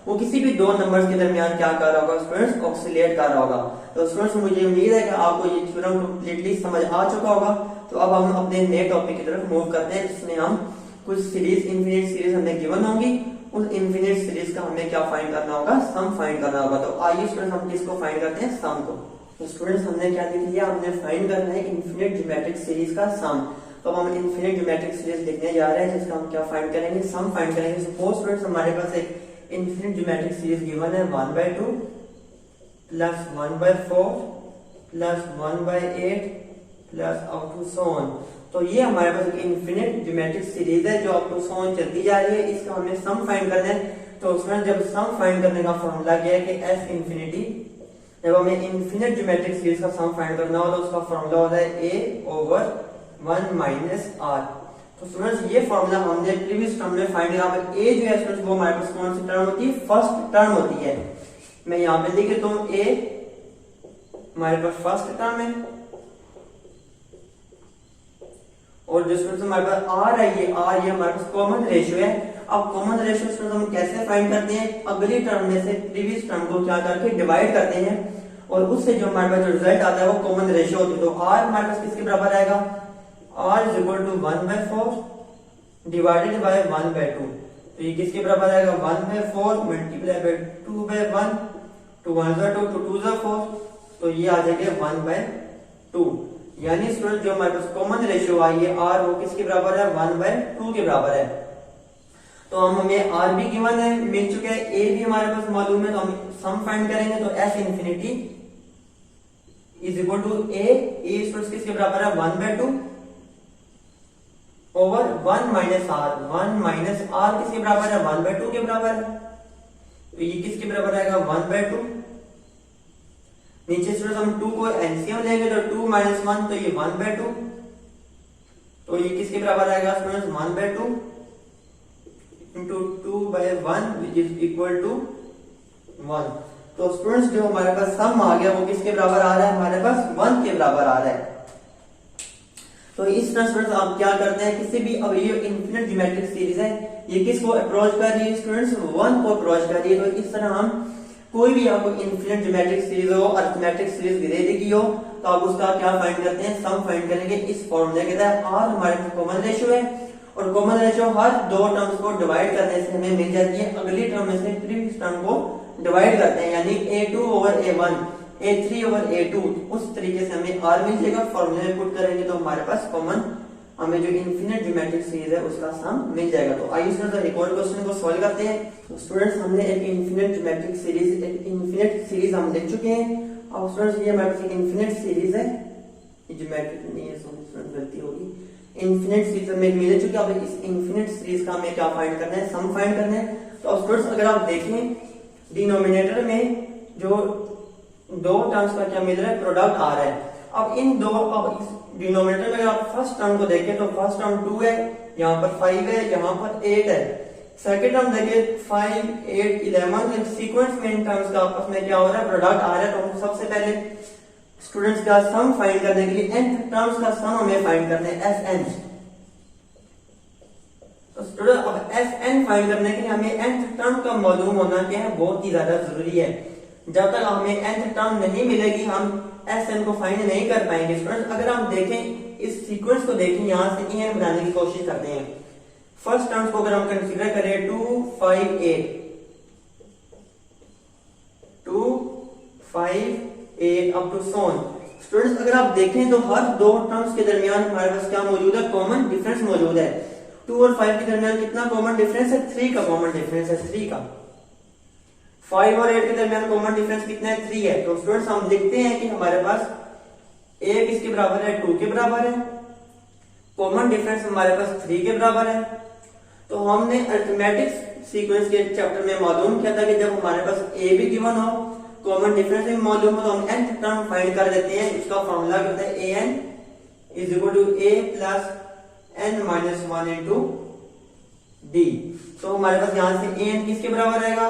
वो किसी भी दो नंबर्स के दरमियान क्या कर रहा होगा स्टूडेंट्स, ऑक्सिलेट कर रहा होगा। तो स्टूडेंट्स मुझे उम्मीद है कि आपको ये थ्योरम कंप्लीटली समझ आ चुका होगा। तो अब हम अपने नए टॉपिक की तरफ मूव करते हैं, जिसमें हम कुछ सीरीज, इनफिनिट सीरीज हमें गिवन होंगी, उस इनफिनिट सीरीज का हमें क्या फाइंड करना होगा, सम फाइंड करना होगा। तो आइए स्टूडेंट्स हम किसको फाइंड करते हैं, सम को। तो स्टूडेंट्स हमने क्या लिख लिया, हमने फाइंड करना है इनफिनिट ज्योमेट्रिक सीरीज का सम। तो हम इनफिनिट ज्योमेट्रिक सीरीज लिखने जा रहे हैं, जिसका हम क्या फाइंड करेंगे, सम फाइंड करेंगे। सपोज स्टूडेंट्स हमारे पास एक इनफिनिट ज्योमेट्रिक सीरीज गिवन है 1/2 plus 1/4 plus 1/8 plus up to so on. तो ये हमारे पास एक इनफिनिट ज्योमेट्रिक सीरीज है जो अप टू सो ऑन चलती जा रही है। इसका हमें सम फाइंड करना है। तो उसमें जब सम फाइंड करने का फॉर्मूला क्या है कि f इंफिनिटी, जब हमें इनफिनिट ज्योमेट्रिक सीरीज का सम फाइंड करना हो तो उसका फॉर्मूला होता है a/1 - r। तो स्टूडेंट्स ये फॉर्मूला हमने प्रीवियस टर्म में फाइंड किया। a जो है स्टूडेंट्स वो हमारे पास कौन सी टर्म होती है, फर्स्ट टर्म होती है। मैं यहाँ पे लिख देता हूँ a हमारे पास फर्स्ट टर्म है, और जो स्टूडेंट्स हमारे पास r है, ये r ये हमारे पास कॉमन रेशियो है। अब कॉमन रेशियो स्टूडेंट्स हम कैसे फाइंड करते हैं, अगली टर्म में से प्रीवियस टर्म को क्या करके डिवाइड करते हैं, और उससे जो हमारे पास जो रिजल्ट आता है वो कॉमन रेशियो होती है। तो r हमारे पास किसके बराबर आएगा, r = 1/4 डिवाइडेड बाय 1/2। तो ये किसके बराबर आएगा, 1/4 मल्टीप्लाई बाय 2/1, 2 1 2 2 2 4, तो ये आ जाएगा 1/2। यानी स्टूडेंट जो हमारे पास कॉमन रेशियो आई है r वो किसके बराबर है, 1/2 के बराबर है। तो हमें r भी गिवन है, मिल चुके हैं, a भी हमारे पास मालूम है, तो हम सम फाइंड करेंगे। तो f infinity is equal to a students किसके बराबर है, 1/2 ओवर 1 - r। 1 - r किसके बराबर है, 1/2 के बराबर है। तो ये किसके बराबर आएगा, 1/2। नीचे स्टूडेंट्स हम 2 को एलसीएम लेंगे तो 2 - 1 तो ये 1/2, तो ये किसके बराबर आएगा students, 1/2 into 2/1 which is equal to 1। तो स्टूडेंट्स जो हमारे पास सम आ गया वो किसके बराबर आ रहा है, हमारे पास 1 के बराबर आ रहा है। तो इस तरह स्टूडेंट्स आप क्या करते हैं, किसी भी, अब ये इनफिनिट ज्योमेट्रिक सीरीज है, ये किसको अप्रोच कर रही है स्टूडेंट्स, 1 को अप्रोच कर रही है। तो इस तरह हम कोई भी आपको इनफिनिट ज्योमेट्रिक सीरीज हो, अरिथमेटिक सीरीज दे दी हो, तो आप उसका क्या फाइंड करते हैं, सम फाइंड करेंगे इस फॉर्मूले के तहत। r हमारे पास कॉमन रेशियो है, और कॉमन रेशियो हर दो टर्म्स को डिवाइड करने से हमें मिल जाती है, अगली टर्म में से प्रीवियस टर्म को डिवाइड करते हैं, यानी a2 over a1, a3 over a2, उस तरीके से हमें r मिल जाएगा। फॉर्मूले में पुट करेंगे तो हमारे पास कॉमन हमें जो इनफिनिट ज्योमेट्रिक सीरीज है उसका सम मिल जाएगा। तो आइए स्टूडेंट्स एक और क्वेश्चन को सॉल्व करते हैं। तो स्टूडेंट्स हमने एक इनफिनिट ज्योमेट्रिक सीरीज, एक इनफिनिट सीरीज हम लिख चुके हैं। अब स्टूडेंट्स ये हमारे पास एक इनफिनिट सीरीज है, ज्योमेट्रिक नहीं है, सॉरी गलती होगी, इनफिनिट सीरीज हमें मिल चुकी है। अब इस इनफिनिट सीरीज का हमें क्या फाइंड करना है, सम फाइंड करना है। तो स्टूडेंट्स अगर आप देखें डिनोमिनेटर में जो दो टर्म्स का क्या मिल रहा है, प्रोडक्ट आ रहा है। अब इन दो, अब इस डिनोमिनेटर में अगर आप फर्स्ट टर्म को देखें तो फर्स्ट टर्म 2 है, यहाँ पर 5 है, यहाँ पर 8 है। सेकंड टर्म देखिए 5 8 11, सीक्वेंस में इन टर्म्स का आपस में क्या हो रहा है, प्रोडक्ट आ रहा है। तो हम सबसे पहले स्टूडेंट्स का सम फाइंड करने के लिए nth टर्म्स का सम हमें फाइंड करना है, Sn। तो स्टूडेंट अब Sn फाइंड करने के लिए हमें nth टर्म का मालूम होना क्या है, बहुत ही ज्यादा जरूरी है। जब तक हमें nth टर्म नहीं मिलेगी हम Sn को फाइंड नहीं कर पाएंगे स्टूडेंट्स। अगर हम देखें इस सीक्वेंस को देखें, यहाँ से En बनाने की कोशिश करते हैं। फर्स्ट टर्म्स को अगर हम कंसीडर करें 2 5 8 2 5 8 अप टू सोन। स्टूडेंट्स अगर आप देखें तो हर दो टर्म्स के दरमियान हमारे पास क्या मौजूद है, कॉमन डिफरेंस मौजूद है। 2 और 5 के दरमियान कितना कॉमन डिफरेंस है, 3 का कॉमन डिफरेंस है, 3 का। 5 और 8 के दरमियान कॉमन डिफरेंस कितना है, 3 है। तो स्टूडेंट्स हम लिखते हैं कि हमारे पास a किसके बराबर है, 2 के बराबर है। कॉमन डिफरेंस हमारे पास 3 के बराबर है। तो हमने अरिथमेटिक सीक्वेंस के चैप्टर में मालूम किया था कि जब हमारे पास a भी गिवन हो, कॉमन डिफरेंस भी मालूम हो, तो हम nth टर्म फाइंड कर देते हैं। इसका फॉर्मूला क्या होता है, an is equal to a plus n minus 1 into d। तो हमारे पास यहां से an किसके बराबर रहेगा,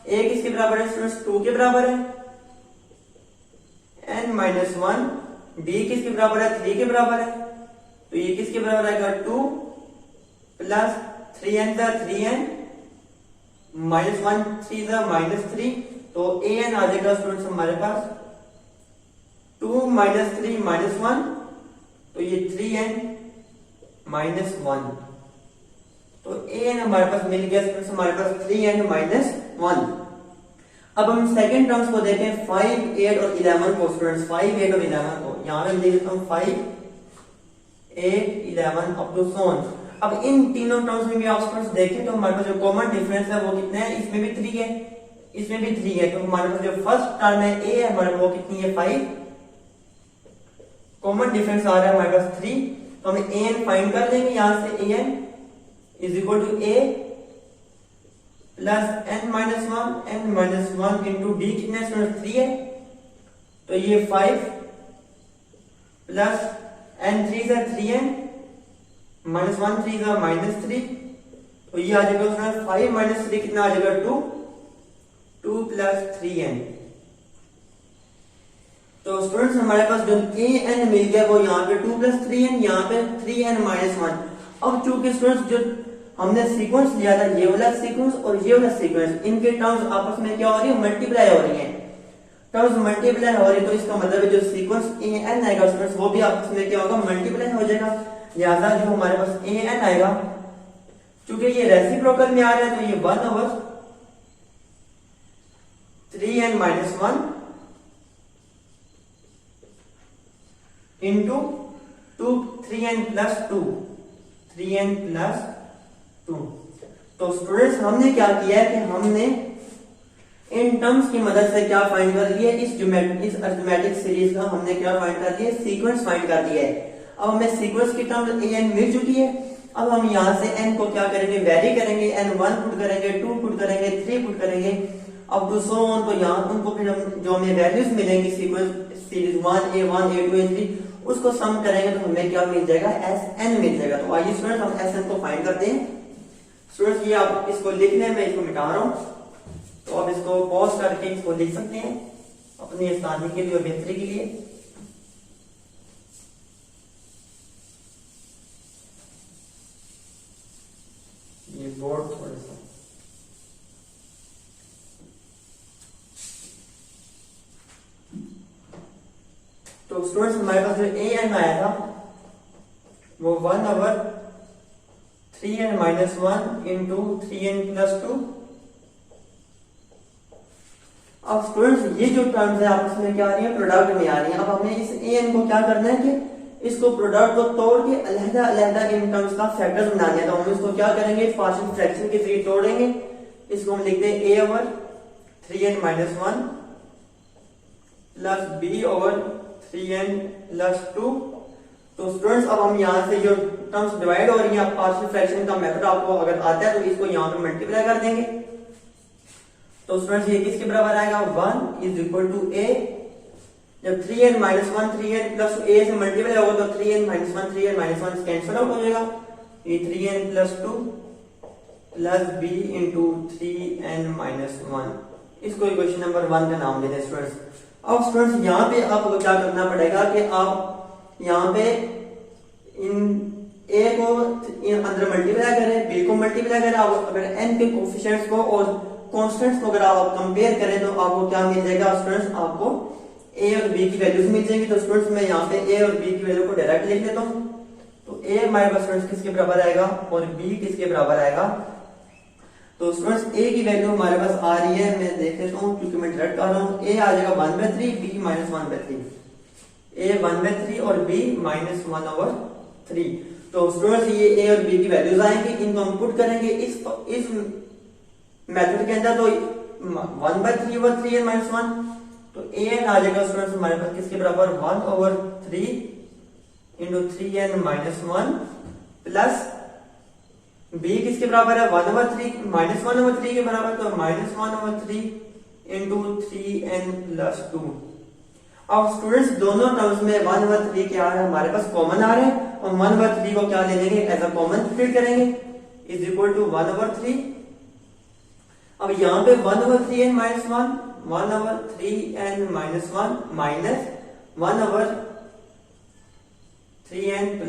a किसके बराबर है स्टूडेंट्स, 2 के बराबर है। n माइनस 1 d किसके बराबर है, 3 के बराबर है। तो ये किसके बराबर आएगा, 2 प्लस 3n था 3n माइनस 1 3 था माइनस 3। तो an आ जाएगा स्टूडेंट्स हमारे पास 2 माइनस 3 माइनस 1, तो ये 3n माइनस 1। तो an हमारे पास मिल गया स्टूडेंट्स हमारे पास 3n माइनस 1। अब हम सेकंड टर्म्स को देखें 5 8 और 11 को स्टूडेंट्स, 5 8 और 11 को यहां पे लिख देता हूं 5 8 11 अप टू सोन। अब इन तीनों टर्म्स में भी आप स्टूडेंट्स देखें तो हमारे पास जो कॉमन डिफरेंस है वो कितना है, इसमें भी 3 है, इसमें भी 3 है। तो हमारे पास जो फर्स्ट टर्म है a है हमारे वो कितनी है, 5। कॉमन डिफरेंस आ रहा है हमारे पास 3। तो हमें an फाइंड कर लेंगे। यहां से an is equal to a plus n minus 1 into d कितना है, 3 है। तो ये 5 प्लस n 3 से 3n माइनस 1 3 से माइनस 3। तो ये आ जाएगा 5 माइनस 3 कितना आ जाएगा, 2 प्लस 3n। तो स्टूडेंट्स हमारे पास जो an मिल गया वो यहाँ पे 2 प्लस 3n, यहाँ पे 3n माइनस 1। अब चूंकि स्टूडेंट्स जो हमने सीक्वेंस लिया था ये वाला सीक्वेंस और ये वाला सीक्वेंस, इनके टर्म्स आपस में क्या हो रही है, मल्टीप्लाई हो रही हैं। टर्म्स मल्टीप्लाई हो रही है तो इसका मतलब है जो सीक्वेंस an आएगा स्टूडेंट्स वो भी आपस में क्या होगा, मल्टीप्लाई हो जाएगा। लिहाजा जो हमारे पास an आएगा, चूंकि ये रेसिप्रोकल में आ रहा है तो ये 1 over 3n minus 1 into 3n plus 2 3n plus 2। तो स्टूडेंट्स हमने क्या किया है कि हमने इन टर्म्स की मदद से क्या फाइंड कर लिया, इस अरिथमेटिक सीरीज का हमने क्या फाइंड कर लिया, सीक्वेंस फाइंड कर दिया है। अब हमें सीक्वेंस की टर्म an मिल चुकी है। अब हम यहां से n को क्या करेंगे, वेरी करेंगे। n 1 पुट करेंगे, 2 पुट करेंगे, 3 पुट करेंगे, अब टू सो ऑन। तो यहाँ उनको फिर हम जो हमें वैल्यूज मिलेंगी sequence series 1 a1 a2 a3 उसको सम करेंगे तो हमें क्या मिल जाएगा, Sn मिल जाएगा। तो आइए स्टूडेंट्स हम Sn को फाइंड करते हैं। स्टूडेंट्स ये आप इसको लिखने में इसको मिटा रहा हूं, तो आप इसको पॉज करके इसको लिख सकते हैं अपनी आसानी के लिए और बेहतरी के लिए। ये बोर्ड थोड़ा सा तो स्टूडेंट्स हमारे पास जो an आया था वो 1 over 3n minus 1 into 3n plus 2। अब स्टूडेंट्स ये जो टर्म्स है आपस में क्या आ रही है, प्रोडक्ट में आ रही है। अब हमें इस an को क्या करना है कि इसको प्रोडक्ट को तोड़ के अलहदा अलहदा इन टर्म्स का फैक्टर्स बनाने हैं। तो हम इसको क्या करेंगे, पार्शियल फ्रैक्शन के जरिए तोड़ेंगे। इसको हम लिखते हैं a over 3n minus 1 plus b over 3n plus 2। तो स्टूडेंट्स अब हम यहाँ से जो टर्म्स डिवाइड हो रही हैं, पार्शियल फ्रैक्शन का मेथड आपको अगर आता है तो इसको यहाँ पे मल्टीप्लाई कर देंगे। तो स्टूडेंट्स ये किसके बराबर आएगा, 1 इज इक्वल टू a। जब 3n minus 1 3n plus a से मल्टीप्लाई होगा तो 3n minus 1 3n minus 1 cancel out हो जाएगा। ये 3n plus 2 plus b into 3n minus 1। इसको इक्वेशन नंबर 1 का नाम देते हैं स्टूडेंट्स। अब स्टूडेंट्स यहाँ पे आपको क्या करना पड़ेगा कि आप यहाँ पे इन a को अंदर मल्टीप्लाई करें, b को मल्टीप्लाई करें। आप अगर n के कोफिशिएंट्स को और कॉन्स्टेंट्स को अगर आप कंपेयर करें तो आपको क्या मिल जाएगा स्टूडेंट्स, आपको ए और बी की वैल्यूज मिल जाएंगी। तो स्टूडेंट्स मैं यहाँ पे ए और बी की वैल्यू को डायरेक्ट लिख लेता हूँ। तो ए हमारे पास स्टूडेंट्स किसके बराबर आएगा और बी किसके बराबर आएगा। तो स्टूडेंट्स ए की वैल्यू हमारे पास आ रही है, मैं देख लेता हूँ क्योंकि मैं डायरेक्ट कर रहा हूँ। ए आ जाएगा 1/3, बी -1/3, ए 1/3 और बी -1/3। तो स्टूडेंट्स ये ए और बी की वैल्यूज आएंगी, इनको हम पुट करेंगे इस मेथड के अंदर। तो 1/3 ओवर 3n - 1, तो an आ जाएगा स्टूडेंट्स हमारे पास किसके बराबर 1/3 इंटू 3n - 1 प्लस b किसके बराबर है 1/3 -1/3 के बराबर, तो -1/3 इंटू 3n + 2। अब स्टूडेंट्स दोनों टर्म्स में 1/3 क्या है हमारे पास कॉमन आ रहे हैं और 1/3 को क्या ले लेंगे एज अ कॉमन ट्रीट करेंगे, इज इक्वल टू 1/3। अब यहाँ पे 1/3n - 1, 1/3n - 1 माइनस 1/3n +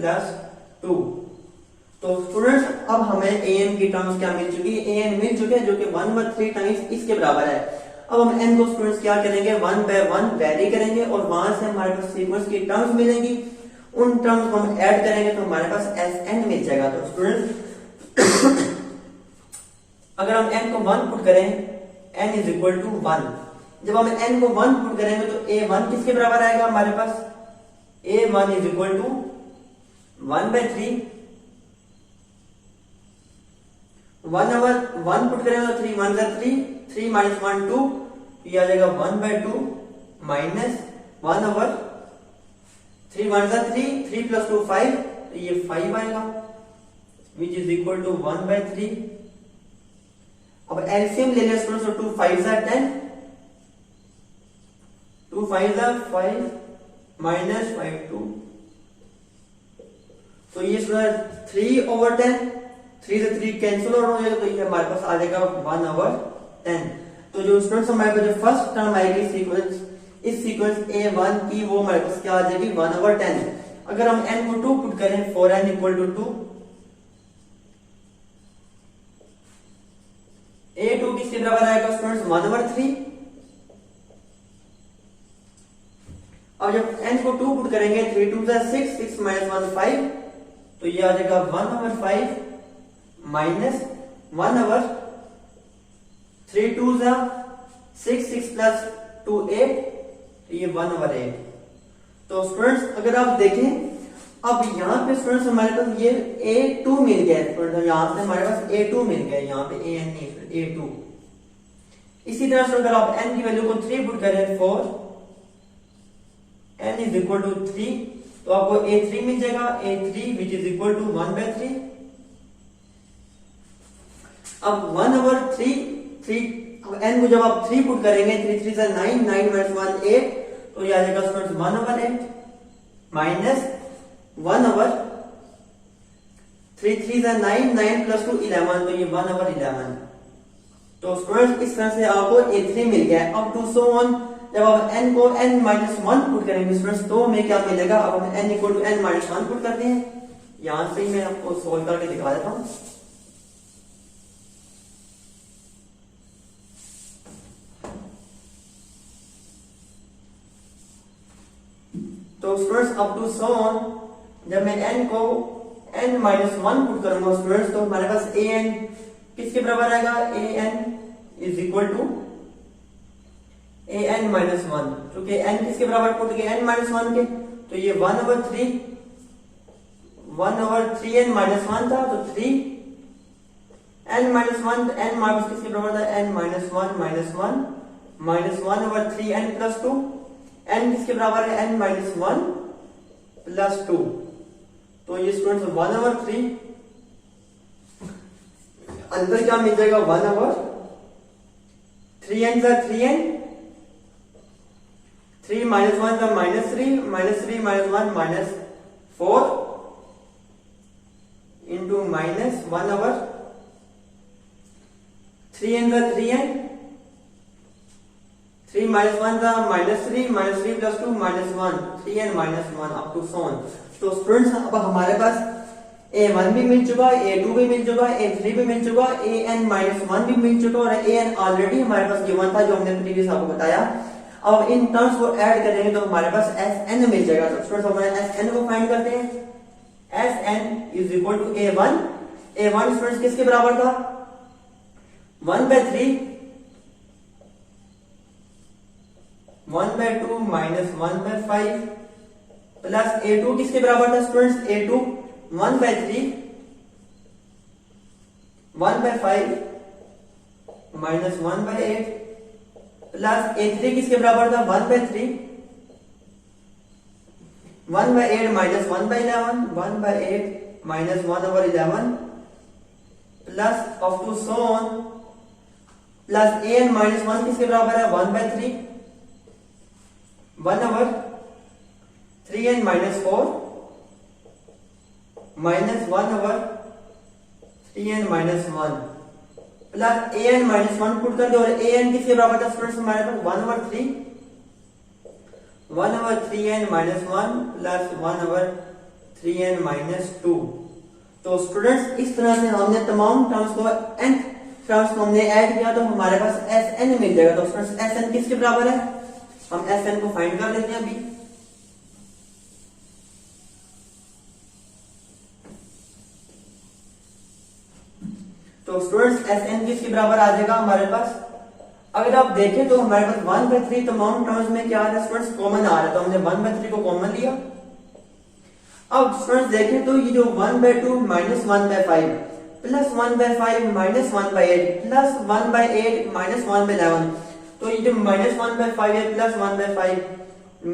2। तो स्टूडेंट्स अब हमें an की टर्म्स क्या मिल चुकी है, an मिल चुके हैं जो कि 1/3 टाइम्स इसके बराबर है। अब हम n को स्टूडेंट्स क्या करेंगे 1 by 1 वैरी करेंगे और वहां से हमारे पास सीक्वेंस की टर्म्स मिलेंगी, उन टर्म्स को हम ऐड करेंगे तो हमारे पास Sn मिल जाएगा। तो स्टूडेंट्स अगर हम n को 1 पुट करें n = 1, जब हम n को 1 पुट करेंगे तो a1 किसके बराबर आएगा हमारे पास, a1 = 1/3, 1/1 पुट करेंगे तो 3 1 3, 3 - 1 2, ये आ जाएगा 1/2 माइनस 1/3 1 3, 3 + 2 5, तो ये 5 आएगा विच इज इक्वल टू 1/3। अब एलसीएम ले लें स्टूडेंट्स, तो 2 5 = 10, 2 5 = 5 माइनस 5 2, तो ये स्टूडेंट 3/10, 3 से 3 कैंसिल हो जाएगा, तो ये हमारे पास आ जाएगा 1/10। तो जो स्टूडेंट्स हमारे पास जो फर्स्ट टर्म आएगी सीक्वेंस, इस सीक्वेंस a1 की वो हमारे पास क्या आ जाएगी 1/10। अगर हम n को 2 पुट करें 4n = 2, a2 किसके बराबर आएगा स्टूडेंट्स 1/3। अब जब n को 2 पुट करेंगे 3 2 = 6, 6 - 1 5, तो ये आ जाएगा 1/5 माइनस 1/3 2 = 6, 6 + 2 8, तो ये 1/8। तो स्टूडेंट्स अगर आप देखें अब यहाँ पे स्टूडेंट्स हमारे पास ये a2 मिल गया है, यहाँ से हमारे पास a2 मिल गया है, यहाँ पे an नहीं a2। इसी तरह से अगर आप n की वैल्यू को 3 पुट करें 4, n = 3, तो आपको a3 मिल जाएगा, a3 which is equal to 1/3। अब 1/3 अब n को जब आप 3 पुट करेंगे 3 3 = 9, 9 - 1 8, तो ये आ जाएगा स्टूडेंट्स 1/8 माइनस 1/3 3 = 9, 9 + 2 11, तो ये 1/11। तो स्टूडेंट्स इस तरह से आपको a3 मिल गया है। अब टू सो ऑन, जब आप n को n - 1 पुट करेंगे स्टूडेंट्स तो हमें क्या मिलेगा। अब हम n = n - 1 पुट करते हैं, यहां से ही मैं आपको सोल्व करके दिखा देता हूं। तो स्टूडेंट्स अब टू सो ऑन, जब मैं n को n - 1 पुट करूंगा स्टूडेंट्स तो हमारे पास an किसके बराबर आएगा, an = an - 1, क्योंकि n किसके बराबर पुट किया n - 1 के, तो ये 1/3 1/3n - 1 था, तो 3 n - 1, n माइनस किसके बराबर था n - 1 माइनस 1/3n + 2, n किसके बराबर है n - 1 + 2, तो ये स्टूडेंट्स 1/3 अंदर क्या मिल जाएगा 1/3n = 3n, 3 - 1 = -3, -3 - 1 -4 into minus 1/3n = 3n, 3 - 1 = -3, -3 + 2 -1, 3n - 1 up to so on। तो स्टूडेंट्स अब हमारे पास A1 भी मिल चुका है, A2 भी मिल चुका है, A3 भी मिल चुका है, an-1 भी मिल चुका है और an ऑलरेडी हमारे पास गिवन था जो हमने प्रीवियस आपको बताया। अब इन टर्म्स को ऐड करेंगे तो हमारे पास Sn मिल जाएगा। तो स्टूडेंट्स हमारे Sn को फाइंड करते हैं। Sn is equal to A1। A1 students किसके बराबर था? 1/3 1/2 माइनस 1/5 प्लस A2 किसके बराबर था students? A2 1/3 1/5 minus 1/8 plus A3 किसके बराबर था? 1/3 1/8 minus 1/11 1/8 minus 1/11 plus up to so on plus an minus 1 किसके बराबर है? 1/3 1/3n minus 4 minus 1/3n minus 1 plus an minus 1 put कर दो और an किसके बराबर था स्टूडेंट्स हमारे पास? 1/3n minus 1 plus 1/3n minus 2। तो स्टूडेंट्स इस तरह से हमने तमाम टर्म्स को nth टर्म्स को हमने ऐड किया तो हमारे पास Sn मिल जाएगा। तो स्टूडेंट्स Sn किसके बराबर है? हम Sn को फाइंड कर लेते हैं अभी। तो स्टूडेंट्स Sn किसके बराबर आ जाएगा हमारे पास? अगर आप देखें तो हमारे पास 1/3 तमाम टर्म्स में क्या आ रहा है स्टूडेंट्स? कॉमन आ रहा है। तो हमने 1/3 को कॉमन लिया। अब स्टूडेंट्स देखें तो ये जो 1/2 minus 1/5 plus 1/5 minus 1/8 plus 1/8 minus 1/11 तो ये जो माइनस 1/5 है प्लस 1/5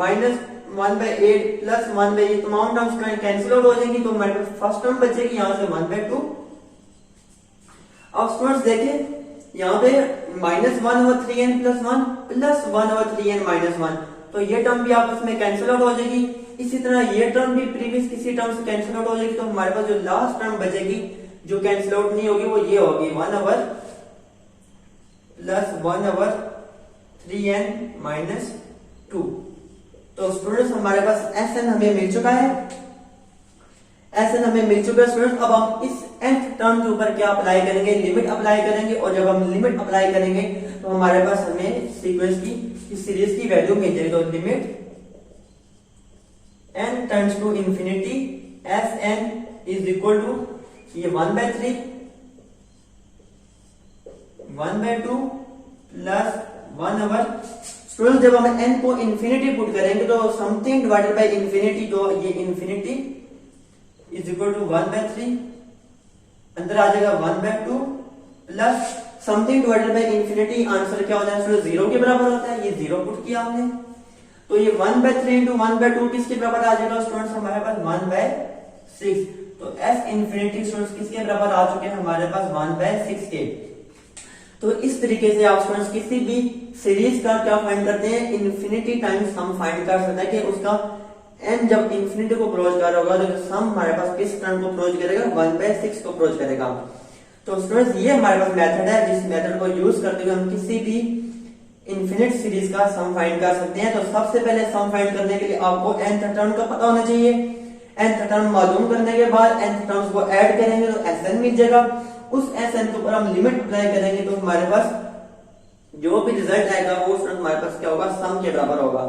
माइनस 1/8 प्लस 1/8 तमाम टर्म्स कैंसिल आउट हो जाएंगी। तो हमारे पास फर्स्ट टर्म बचेगी यहां से 1/2। अब स्टूडेंट्स देखें यहाँ पे minus 1/3n plus 1 plus 1/3n minus 1 तो ये टर्म भी आपस में कैंसिल आउट हो जाएगी। इसी तरह ये टर्म भी प्रीवियस किसी टर्म से कैंसिल आउट हो जाएगी। तो हमारे पास जो लास्ट टर्म बचेगी जो कैंसिल आउट नहीं होगी वो ये होगी 1/3n माइनस 2। तो स्टूडेंट्स हमारे पास Sn हमें मिल चुका है। Sn हमें मिल चुका है स्टूडेंट्स। अब हम इस nth टर्म के ऊपर क्या अप्लाई करेंगे? लिमिट अप्लाई करेंगे और जब हम लिमिट अप्लाई करेंगे तो हमारे पास हमें सीक्वेंस की इस सीरीज की वैल्यू मिल जाएगी। तो limit n turns to infinity Sn is equal to ये 1/3 1/2 प्लस 1/। स्टूडेंट्स जब हम n को इंफिनिटी पुट करेंगे तो समथिंग डिवाइडेड बाय इंफिनिटी तो ये इंफिनिटी इज इक्वल टू 1/3 अंदर आ जाएगा 1/2 plus something divided by infinity answer क्या हो जाएगा? 0 के बराबर होता है। ये 0 पुट किया हमने तो ये 1/3 इंटू 1/2 किसके बराबर आ जाएगा स्टूडेंट्स? हमारे पास 1/6। तो S इंफिनिटी स्टूडेंट्स किसके बराबर आ चुके हैं हमारे पास? 1/6 के। तो इस तरीके से आप स्टूडेंट्स किसी भी सीरीज का क्या फाइंड करते हैं? इंफिनिटी टाइम्स हम फाइंड कर सकते हैं कि उसका n जब इंफिनिटी को अप्रोच कर रहा होगा तो सम हमारे पास किस टर्म को अप्रोच करेगा? 1/6 को अप्रोच करेगा। तो स्टूडेंट्स ये हमारे पास मेथड है जिस मेथड को यूज करते हुए हम किसी भी इनफिनिट सीरीज का सम फाइंड कर सकते हैं। तो सबसे पहले सम फाइंड करने के लिए आपको nth टर्म का पता होना चाहिए। nth टर्म मालूम करने के बाद nth टर्म्स को ऐड करेंगे तो Sn मिल जाएगा। उस Sn के ऊपर हम लिमिट अप्लाई करेंगे तो हमारे पास जो भी रिजल्ट आएगा वो स्टूडेंट हमारे पास क्या होगा? सम के बराबर होगा।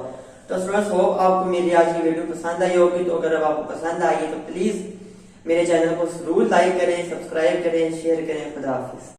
तो स्टूडेंट्स होप आपको मेरी आज की वीडियो पसंद आई होगी। तो अगर आपको पसंद आई है तो प्लीज मेरे चैनल को जरूर लाइक करें, सब्सक्राइब करें, शेयर करें। खुदा हाफिज।